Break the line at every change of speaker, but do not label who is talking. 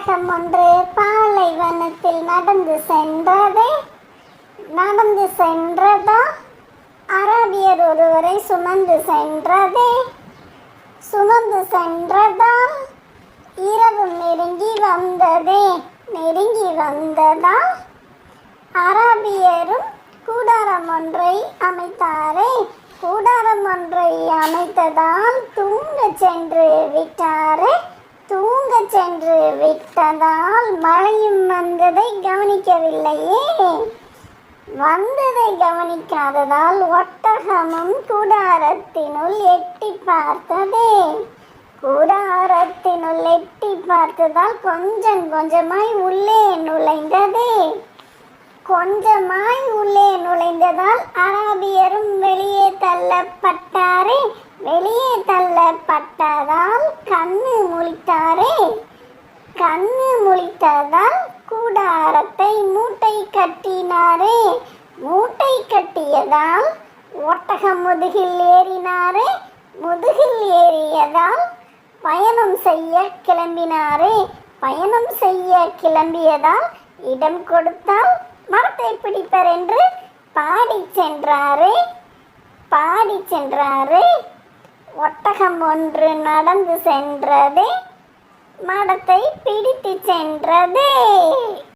ஒட்டகம் ஒன்று பாலைவனத்தில் நடந்து சென்றதா அரபியர் ஒருவரை சுமந்து சென்றதால் இரவு நெருங்கி வந்ததால் அரபியரும் கூடாரம் ஒன்றை அமைத்ததால் தூங்கச் சென்று விட்டதால் மழையும் வந்ததை கவனிக்காததால் ஒட்டகமும் கூடாரத்தினுள் எட்டி பார்த்ததால் கொஞ்சமாய் உள்ளே நுழைந்ததால் அரபியரும் வெளியே தள்ளப்பட்டதால் கண்ணு முழித்ததால் கூடாரத்தை மூட்டை கட்டியதால் ஒட்டகம் முதுகில் ஏறியதால் பயணம் செய்ய கிளம்பியதால் இடம் கொடுத்தால் மரத்தை பிடிப்பர் என்று பாடி சென்றாரே. ஒட்டகம் ஒன்று நடந்து சென்றதே, மரத்தை பிடித்து சென்றதே.